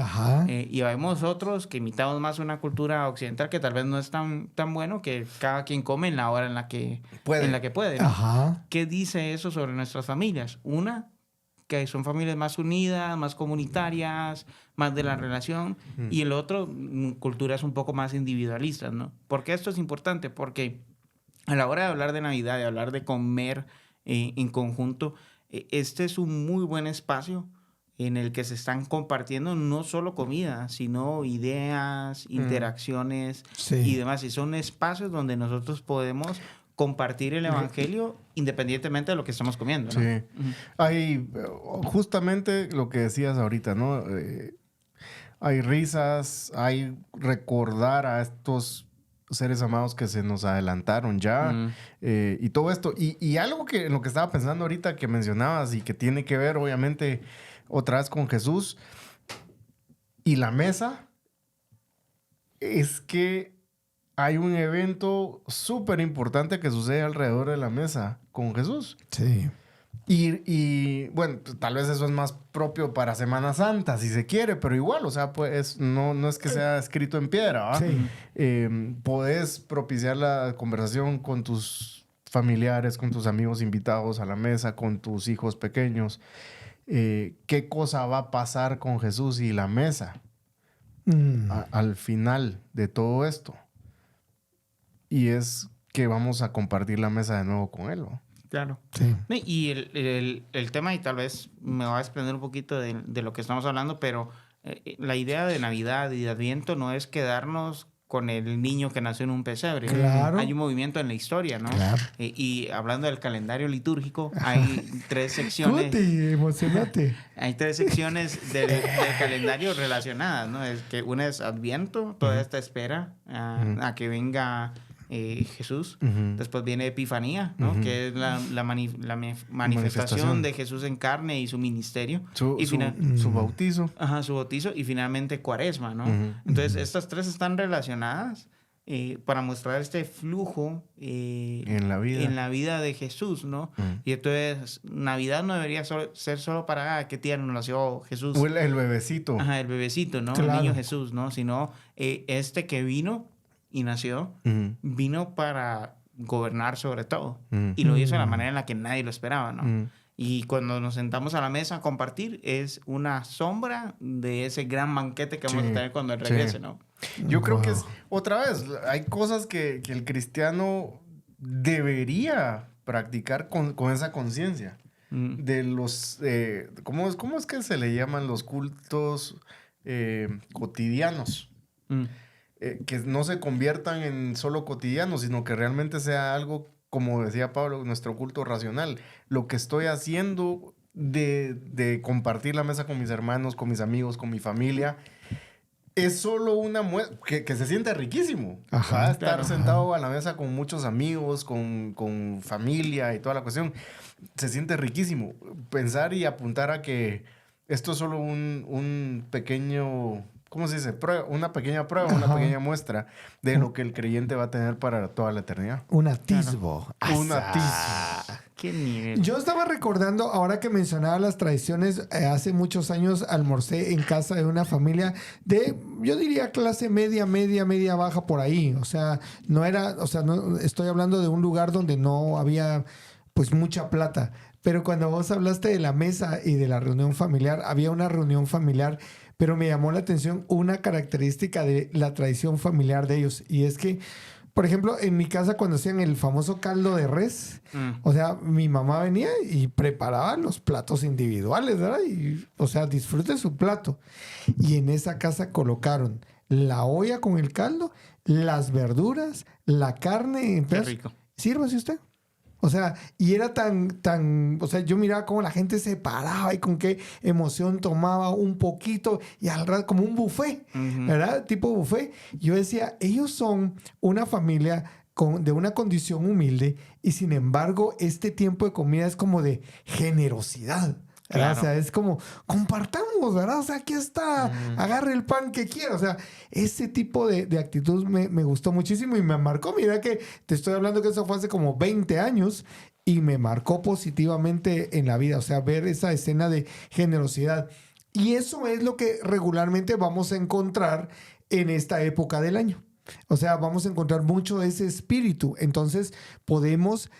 S3: Y vemos otros que imitamos más una cultura occidental que tal vez no es tan bueno, que cada quien come en la hora en la que puede, ¿no? ¿Qué dice eso sobre nuestras familias? Una, que son familias más unidas, más comunitarias, más de la relación, y el otro, culturas un poco más individualistas, ¿no? ¿Por qué esto es importante? Porque a la hora de hablar de Navidad, de hablar de comer en conjunto, este es un muy buen espacio en el que se están compartiendo no solo comida, sino ideas, interacciones y demás. Y son espacios donde nosotros podemos compartir el evangelio independientemente de lo que estamos comiendo, ¿no?
S2: Sí. Hay justamente lo que decías ahorita, ¿no? Hay risas, hay recordar a estos seres amados que se nos adelantaron ya, y todo esto. Y algo que en lo que estaba pensando ahorita que mencionabas y que tiene que ver, obviamente, otra vez con Jesús y la mesa, es que hay un evento súper importante que sucede alrededor de la mesa con Jesús.
S1: Sí.
S2: Y bueno, pues, tal vez eso es más propio para Semana Santa, si se quiere, pero igual, o sea, pues no es que sea escrito en piedra, ¿va?
S1: Sí.
S2: Podés propiciar la conversación con tus familiares, con tus amigos invitados a la mesa, con tus hijos pequeños. ¿Qué cosa va a pasar con Jesús y la mesa al final de todo esto? Y es que vamos a compartir la mesa de nuevo con Él, ¿no?
S3: Claro.
S1: Sí.
S3: Y el tema, y tal vez me va a desprender un poquito de lo que estamos hablando, pero la idea de Navidad y de Adviento no es quedarnos con el niño que nació en un pesebre.
S1: Claro.
S3: Hay un movimiento en la historia, ¿no?
S1: Claro.
S3: Y hablando del calendario litúrgico, hay 3 secciones.
S1: Cuti, emocionate.
S3: Hay 3 secciones del calendario relacionadas, ¿no? Es que una es Adviento, toda esta espera a que venga Jesús. Después viene Epifanía, ¿no? Que es la manifestación de Jesús en carne y su ministerio. Su
S2: bautizo.
S3: Ajá, su bautizo. Y finalmente Cuaresma, ¿no? Entonces, estas 3 están relacionadas para mostrar este flujo
S2: en la
S3: vida de Jesús, ¿no? Y entonces, Navidad no debería ser solo para qué tierno nació Jesús.
S2: O el bebecito.
S3: Ajá, el bebecito, ¿no?
S1: Claro.
S3: El niño Jesús, ¿no? Sino este que vino y nació, vino para gobernar sobre todo. Y lo hizo de la manera en la que nadie lo esperaba, ¿no? Y cuando nos sentamos a la mesa a compartir, es una sombra de ese gran banquete que vamos a tener cuando Él regrese, ¿no?
S2: Yo creo que es, otra vez, hay cosas que el cristiano debería practicar con esa conciencia. De los, ¿cómo es que se le llaman los cultos cotidianos? Que no se conviertan en solo cotidianos, sino que realmente sea algo, como decía Pablo, nuestro culto racional. Lo que estoy haciendo de compartir la mesa con mis hermanos, con mis amigos, con mi familia, es solo una muestra que se siente riquísimo.
S1: Ajá,
S2: estar sentado a la mesa con muchos amigos, con familia y toda la cuestión. Se siente riquísimo. Pensar y apuntar a que esto es solo un pequeño... ¿Cómo se dice? Una pequeña prueba, una pequeña muestra de lo que el creyente va a tener para toda la eternidad.
S1: Un atisbo.
S2: Un atisbo.
S3: ¿Qué nivel?
S1: Yo estaba recordando, ahora que mencionaba las tradiciones, hace muchos años almorcé en casa de una familia de, yo diría, clase media, baja por ahí. O sea, no estoy hablando de un lugar donde no había pues mucha plata. Pero cuando vos hablaste de la mesa y de la reunión familiar, había una reunión familiar, pero me llamó la atención una característica de la tradición familiar de ellos. Y es que, por ejemplo, en mi casa cuando hacían el famoso caldo de res, o sea, mi mamá venía y preparaba los platos individuales, ¿verdad? Y, o sea, disfrute su plato. Y en esa casa colocaron la olla con el caldo, las verduras, la carne en pedazos.
S3: Qué rico.
S1: Sírvase usted. O sea, y era o sea, yo miraba cómo la gente se paraba y con qué emoción tomaba un poquito y al rato como un buffet, ¿verdad? Tipo buffet. Yo decía, ellos son una familia de una condición humilde y sin embargo este tiempo de comida es como de generosidad. Claro. O sea, es como, compartamos, ¿verdad? O sea, aquí está, agarre el pan que quiera. O sea, ese tipo de actitud me gustó muchísimo y me marcó. Mira que te estoy hablando que eso fue hace como 20 años y me marcó positivamente en la vida. O sea, ver esa escena de generosidad. Y eso es lo que regularmente vamos a encontrar en esta época del año. O sea, vamos a encontrar mucho de ese espíritu. Entonces, podemos...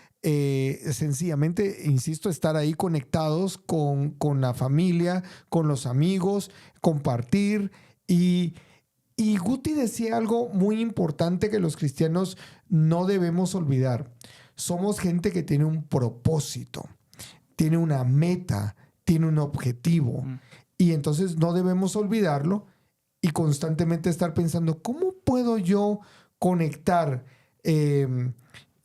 S1: sencillamente, insisto, estar ahí conectados con la familia, con los amigos, compartir. Y Guti decía algo muy importante que los cristianos no debemos olvidar. Somos gente que tiene un propósito, tiene una meta, tiene un objetivo. Y entonces no debemos olvidarlo y constantemente estar pensando, ¿cómo puedo yo conectar?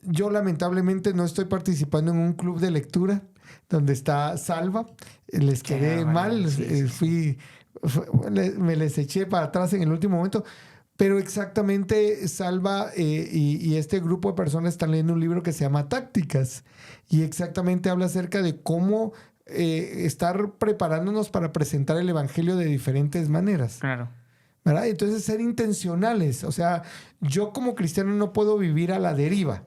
S1: Yo lamentablemente no estoy participando en un club de lectura donde está Salva. Les quedé mal. Sí. Me les eché para atrás en el último momento. Pero exactamente Salva y este grupo de personas están leyendo un libro que se llama Tácticas. Y exactamente habla acerca de cómo estar preparándonos para presentar el evangelio de diferentes maneras.
S3: Claro.
S1: ¿Verdad? Entonces, ser intencionales. O sea, yo como cristiano no puedo vivir a la deriva,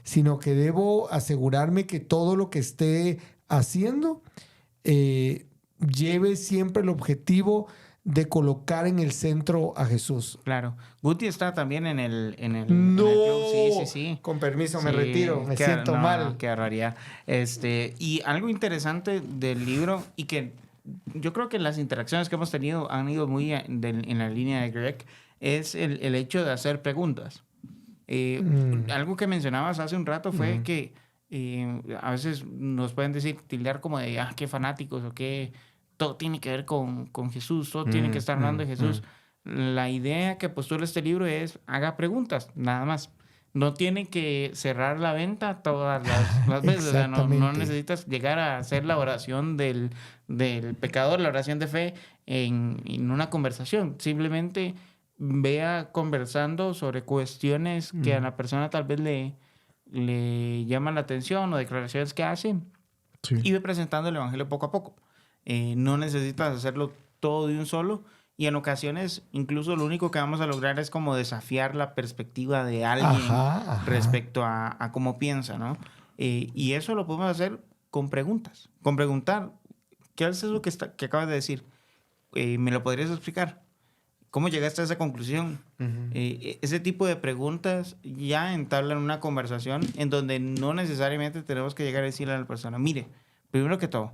S1: sino que debo asegurarme que todo lo que esté haciendo, lleve siempre el objetivo de colocar en el centro a Jesús.
S3: Claro. Guti está también en el
S1: ¡No!
S3: en el club. Sí.
S1: Con permiso, me
S3: Sí,
S1: retiro. Me siento mal.
S3: Qué barbaridad. Y algo interesante del libro, y que yo creo que las interacciones que hemos tenido han ido muy en la línea de Greg, es el hecho de hacer preguntas. Algo que mencionabas hace un rato fue que a veces nos pueden tildar como de, qué fanáticos, o qué... Todo tiene que ver con Jesús, todo tiene que estar hablando de Jesús. La idea que postula este libro es, haga preguntas, nada más. No tiene que cerrar la venta todas las veces. O sea, no necesitas llegar a hacer la oración del pecador, la oración de fe en una conversación. Simplemente vea conversando sobre cuestiones que a la persona tal vez le llaman la atención, o declaraciones que hace, y ve presentando el evangelio poco a poco. No necesitas hacerlo todo de un solo, y en ocasiones incluso lo único que vamos a lograr es como desafiar la perspectiva de alguien respecto a cómo piensa, ¿no? Y eso lo podemos hacer con preguntas, con preguntar, ¿qué es eso que acabas de decir? ¿Me lo podrías explicar? ¿Cómo llegaste a esa conclusión? Ese tipo de preguntas ya entablan una conversación en donde no necesariamente tenemos que llegar a decirle a la persona, mire, primero que todo,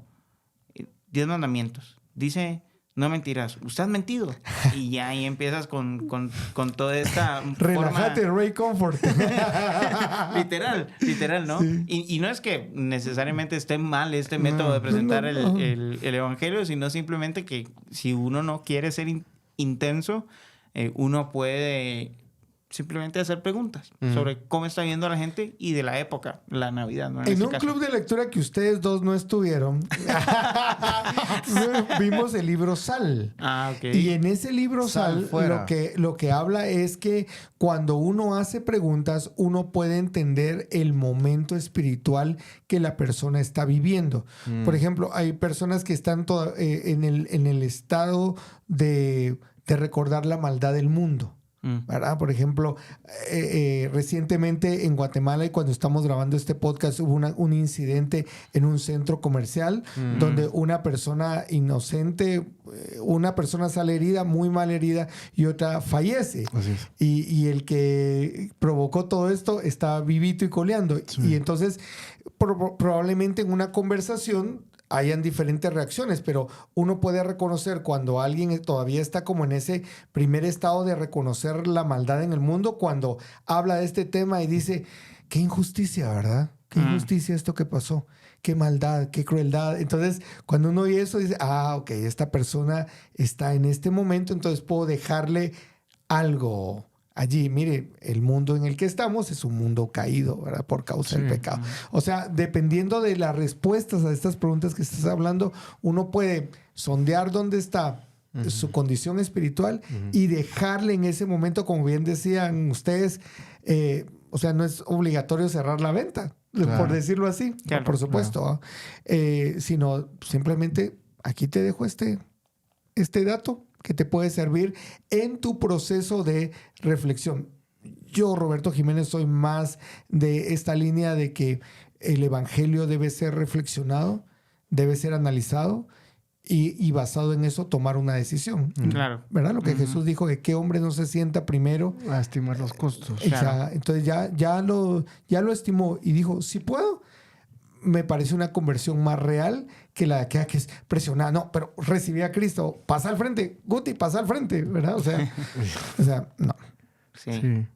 S3: 10 mandamientos. Dice, no mentirás. ¿Usted has mentido? Y ya ahí empiezas con toda esta
S1: Relájate, Ray Comfort.
S3: literal, ¿no? Sí. Y no es que necesariamente esté mal este método de presentar el evangelio, sino simplemente que si uno no quiere ser intenso, uno puede simplemente hacer preguntas sobre cómo está viendo a la gente y de la época, la Navidad, ¿no?
S1: En un club de lectura que ustedes dos no estuvieron, vimos el libro Sal.
S3: Okay.
S1: Y en ese libro Sal lo que habla es que cuando uno hace preguntas, uno puede entender el momento espiritual que la persona está viviendo. Por ejemplo, hay personas que están en el estado de recordar la maldad del mundo. ¿Verdad? Por ejemplo, recientemente en Guatemala, y cuando estamos grabando este podcast, hubo un incidente en un centro comercial donde una persona inocente, una persona sale herida, muy mal herida, y otra fallece. Y el que provocó todo esto está vivito y coleando. Sí. Y entonces, probablemente en una conversación hayan diferentes reacciones, pero uno puede reconocer cuando alguien todavía está como en ese primer estado de reconocer la maldad en el mundo, cuando habla de este tema y dice, qué injusticia, ¿verdad? Qué injusticia esto que pasó, qué maldad, qué crueldad. Entonces, cuando uno oye eso, dice, ok, esta persona está en este momento, entonces puedo dejarle algo allí. Mire, el mundo en el que estamos es un mundo caído, ¿verdad? Por causa del pecado. O sea, dependiendo de las respuestas a estas preguntas que estás hablando, uno puede sondear dónde está su condición espiritual y dejarle en ese momento, como bien decían ustedes, o sea, no es obligatorio cerrar la venta, por decirlo así, claro, por supuesto, sino simplemente aquí te dejo este dato que te puede servir en tu proceso de reflexión. Yo, Roberto Jiménez, soy más de esta línea de que el evangelio debe ser reflexionado, debe ser analizado y basado en eso tomar una decisión.
S3: Claro.
S1: ¿Verdad? Lo que Jesús dijo, de qué hombre no se sienta primero
S2: a estimar los costos.
S1: Claro. Entonces ya lo estimó y dijo, si puedo. Me parece una conversión más real que la que es presionada. No, pero recibí a Cristo. Pasa al frente. Guti, pasa al frente. ¿Verdad? O sea, no.
S3: Sí.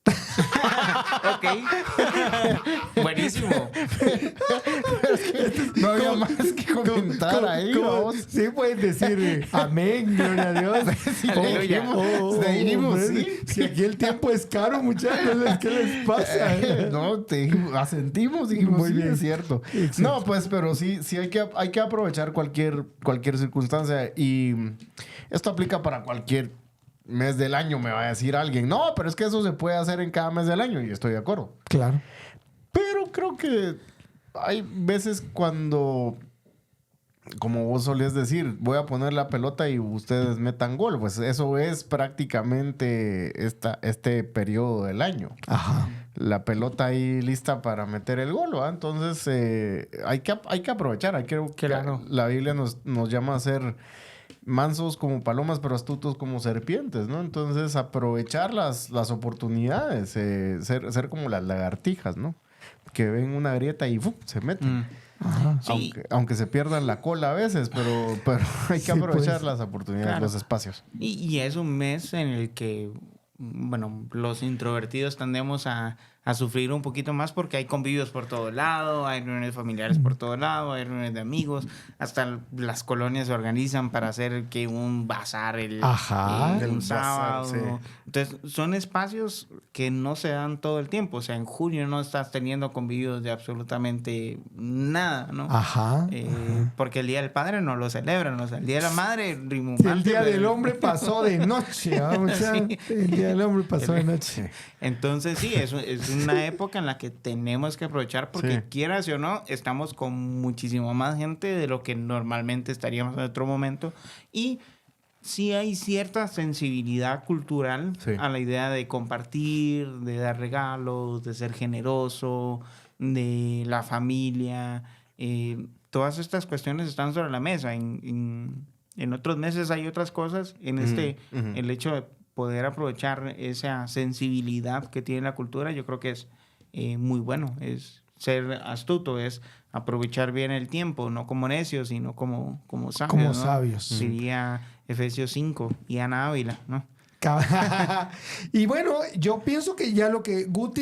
S3: Ok. Buenísimo.
S2: No había más que comentar ahí.
S1: Sí, pueden decir amén, gloria a Dios.
S2: Seguimos, sí.
S1: Si aquí el tiempo es caro, muchachos, ¿qué les pasa?
S2: No, te asentimos, dijimos, muy bien, es cierto. Exacto. No, pues, pero sí hay que aprovechar cualquier circunstancia, y esto aplica para cualquier mes del año. Me va a decir alguien, no, pero es que eso se puede hacer en cada mes del año, y estoy de acuerdo.
S1: Claro.
S2: Pero creo que hay veces cuando como vos solías decir, voy a poner la pelota y ustedes metan gol. Pues eso es prácticamente este periodo del año.
S1: Ajá.
S2: La pelota ahí lista para meter el gol, ¿va? Entonces hay que aprovechar.
S3: Claro.
S2: La Biblia nos llama a ser mansos como palomas, pero astutos como serpientes, ¿no? Entonces aprovechar las oportunidades, ser como las lagartijas, ¿no? Que ven una grieta y ¡fum! Se meten.
S1: Ajá.
S3: Sí.
S2: Aunque se pierdan la cola a veces, pero hay que
S1: Sí,
S2: aprovechar
S1: pues.
S2: las oportunidades,
S3: Claro.
S2: los espacios.
S3: Y es un mes en el que, bueno, los introvertidos tendemos a sufrir un poquito más porque hay convivios por todo lado, hay reuniones familiares por todo lado, hay reuniones de amigos, hasta las colonias se organizan para hacer que un bazar
S1: Ajá.
S3: un
S2: El
S3: sábado.
S2: bazar, sí.
S3: Entonces, son espacios que no se dan todo el tiempo. O sea, en junio no estás teniendo convivios de absolutamente nada, ¿no?
S1: Ajá.
S3: Porque el Día del Padre no lo celebran. O sea, el Día de la Madre,
S1: Sí,
S3: rimbombante,
S1: el Día del
S3: pero-
S1: Hombre pasó de noche. Vamos a
S3: Sí.
S1: El Día del Hombre pasó de noche.
S3: Entonces, sí, es una época en la que tenemos que aprovechar porque,
S2: Sí.
S3: quieras o no, estamos con muchísimo más gente de lo que normalmente estaríamos en otro momento. Y sí hay cierta sensibilidad cultural
S2: Sí.
S3: a la idea de compartir, de dar regalos, de ser generoso, de la familia. Todas estas cuestiones están sobre la mesa. En otros meses hay otras cosas. En este,
S2: ujú.
S3: el hecho de poder aprovechar esa sensibilidad que tiene la cultura, yo creo que es muy bueno. Es ser astuto, es aprovechar bien el tiempo, no como necios, sino como sabios.
S1: Como
S3: ¿no?
S1: sabios.
S3: Diría Efesios 5 y Ana Ávila, ¿no?
S1: Y bueno, yo pienso que ya lo que Guti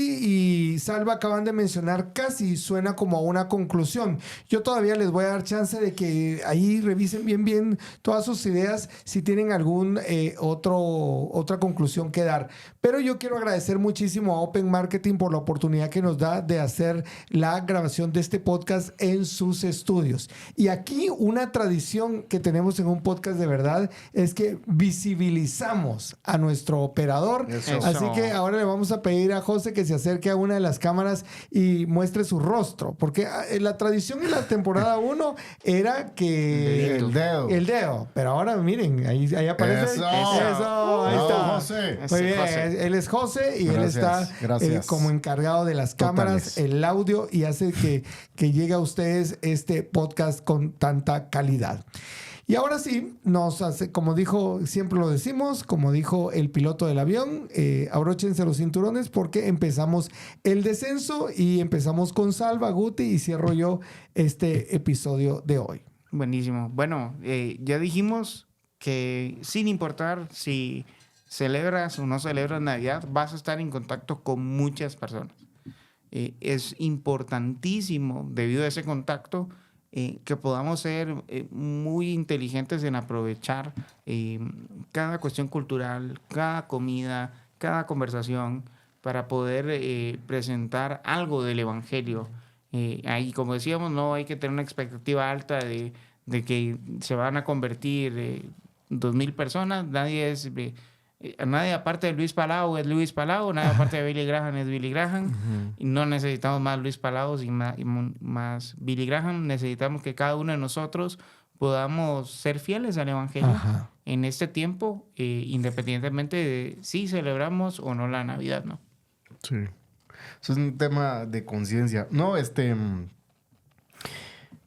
S1: y Salva acaban de mencionar casi suena como a una conclusión. Yo todavía les voy a dar chance de que ahí revisen bien todas sus ideas si tienen algún otra conclusión que dar. Pero yo quiero agradecer muchísimo a Open Marketing por la oportunidad que nos da de hacer la grabación de este podcast en sus estudios. Y aquí una tradición que tenemos en un podcast de verdad es que visibilizamos a nuestro operador.
S2: Eso.
S1: Así que ahora le vamos a pedir a José que se acerque a una de las cámaras y muestre su rostro. Porque la tradición en la temporada 1 era que...
S2: El dedo.
S1: El dedo. Pero ahora miren, ahí aparece.
S2: Eso.
S1: Ahí
S2: No,
S1: está.
S2: José.
S1: Muy bien,
S3: José.
S1: él es José y él
S2: Gracias,
S1: está
S2: gracias.
S1: como encargado de las cámaras,
S2: Totales.
S1: el audio y hace que llegue a ustedes este podcast con tanta calidad. Y ahora sí, nos hace, como dijo, siempre lo decimos, como dijo el piloto del avión, abróchense los cinturones porque empezamos el descenso y empezamos con Salva, Guti y cierro yo este episodio de hoy.
S3: Buenísimo. Bueno, ya dijimos que sin importar si celebras o no celebras Navidad, vas a estar en contacto con muchas personas. Es importantísimo, debido a ese contacto, que podamos ser muy inteligentes en aprovechar cada cuestión cultural, cada comida, cada conversación, para poder presentar algo del Evangelio. Ahí, como decíamos, no hay que tener una expectativa alta de que se van a convertir 2,000 personas. Nadie aparte de Luis Palau es Luis Palau, nadie aparte de Billy Graham es Billy Graham. Y no necesitamos más Luis Palau y más Billy Graham. Necesitamos que cada uno de nosotros podamos ser fieles al Evangelio.
S1: Ajá.
S3: En este tiempo, independientemente de si celebramos o no la Navidad, ¿no?
S2: Sí. Eso es un tema de conciencia. No,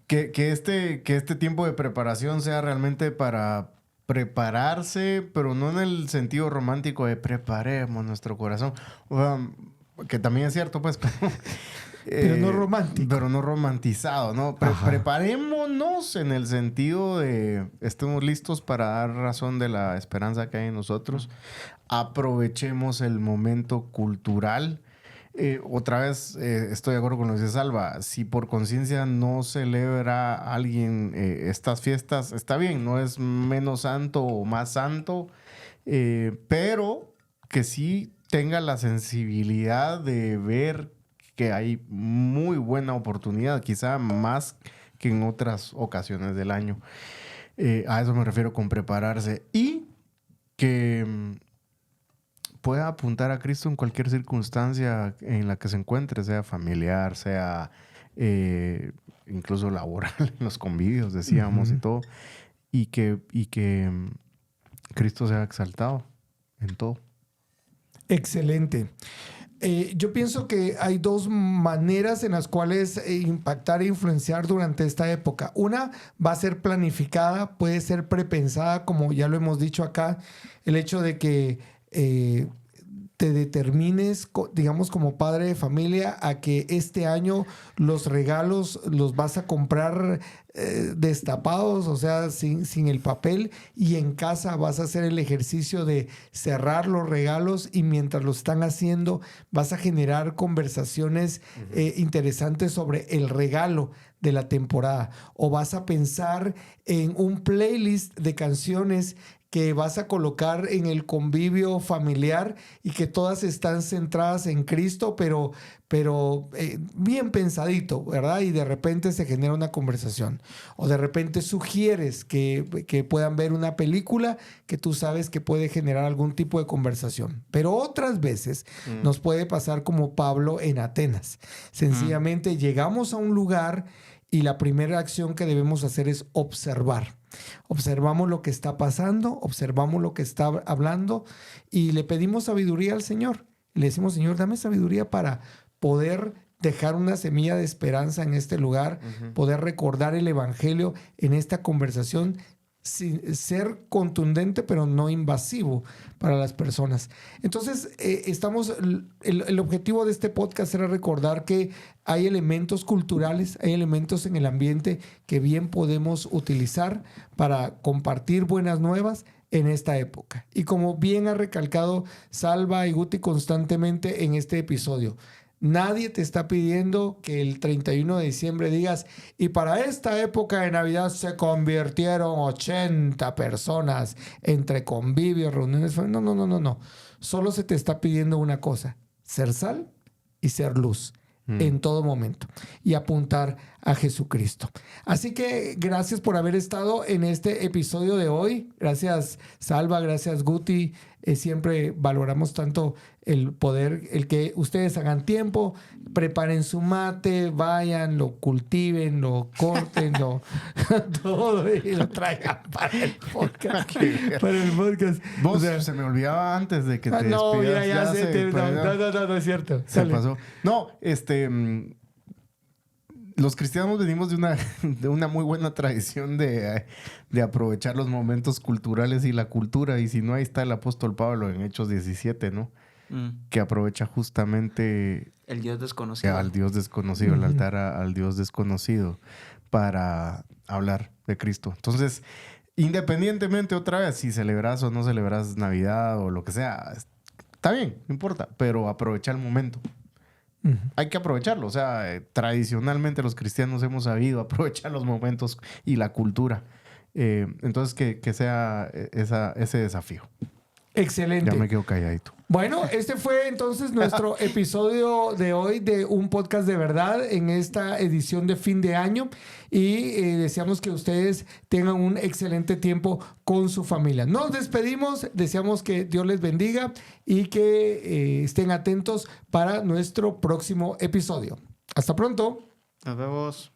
S2: que este tiempo de preparación sea realmente para prepararse, pero no en el sentido romántico de preparemos nuestro corazón. Que también es cierto, pues.
S1: Pero no romántico.
S2: Pero no romantizado, ¿no? Preparémonos en el sentido de estemos listos para dar razón de la esperanza que hay en nosotros. Aprovechemos el momento cultural. Otra vez, estoy de acuerdo con lo que dice Salva. Si por conciencia no celebra alguien estas fiestas, está bien, no es menos santo o más santo, pero que sí tenga la sensibilidad de ver que hay muy buena oportunidad, quizá más que en otras ocasiones del año. A eso me refiero con prepararse. Y que pueda apuntar a Cristo en cualquier circunstancia en la que se encuentre, sea familiar, sea incluso laboral, en los convivios, decíamos, y todo. Y que Cristo sea exaltado en todo.
S1: Excelente. Yo pienso que hay dos maneras en las cuales impactar e influenciar durante esta época. Una va a ser planificada, puede ser prepensada, como ya lo hemos dicho acá, el hecho de que te determines, digamos, como padre de familia, a que este año los regalos los vas a comprar destapados, o sea, sin el papel, y en casa vas a hacer el ejercicio de cerrar los regalos, y mientras lo están haciendo vas a generar conversaciones interesantes sobre el regalo de la temporada, o vas a pensar en un playlist de canciones que vas a colocar en el convivio familiar y que todas están centradas en Cristo, pero bien pensadito, ¿verdad? Y de repente se genera una conversación. O de repente sugieres que puedan ver una película que tú sabes que puede generar algún tipo de conversación. Pero otras veces nos puede pasar como Pablo en Atenas. Sencillamente llegamos a un lugar y la primera acción que debemos hacer es observar. Observamos lo que está pasando, observamos lo que está hablando y le pedimos sabiduría al Señor. Le decimos, Señor, dame sabiduría para poder dejar una semilla de esperanza en este lugar, poder recordar el evangelio en esta conversación, sin ser contundente, pero no invasivo para las personas. Entonces, el objetivo de este podcast era recordar que hay elementos culturales, hay elementos en el ambiente que bien podemos utilizar para compartir buenas nuevas en esta época. Y como bien ha recalcado Salva y Guti constantemente en este episodio, nadie te está pidiendo que el 31 de diciembre digas, y para esta época de Navidad se convirtieron 80 personas entre convivios, reuniones. No. Solo se te está pidiendo una cosa, ser sal y ser luz en todo momento y apuntar a Jesucristo. Así que gracias por haber estado en este episodio de hoy. Gracias Salva, gracias Guti. Siempre valoramos tanto el poder, el que ustedes hagan tiempo, preparen su mate, vayan, lo cultiven, lo corten, todo y lo traigan para el podcast.
S2: Vos, se me olvidaba antes de que te despidas.
S1: No, mira, ya sé. No, es cierto.
S2: Se pasó. No, los cristianos venimos de una muy buena tradición de aprovechar los momentos culturales y la cultura. Y si no, ahí está el apóstol Pablo en Hechos 17, ¿no? Que aprovecha justamente
S3: el Dios desconocido.
S2: Al Dios desconocido, el altar al Dios desconocido para hablar de Cristo. Entonces, independientemente otra vez si celebras o no celebras Navidad o lo que sea, está bien, no importa, pero aprovecha el momento. Hay que aprovecharlo. O sea, tradicionalmente los cristianos hemos sabido aprovechar los momentos y la cultura. Entonces, que sea ese desafío.
S1: Excelente.
S2: Ya me quedo calladito.
S1: Bueno, este fue entonces nuestro episodio de hoy de Un Podcast de Verdad en esta edición de fin de año y deseamos que ustedes tengan un excelente tiempo con su familia. Nos despedimos, deseamos que Dios les bendiga y que estén atentos para nuestro próximo episodio. Hasta pronto.
S3: Nos vemos.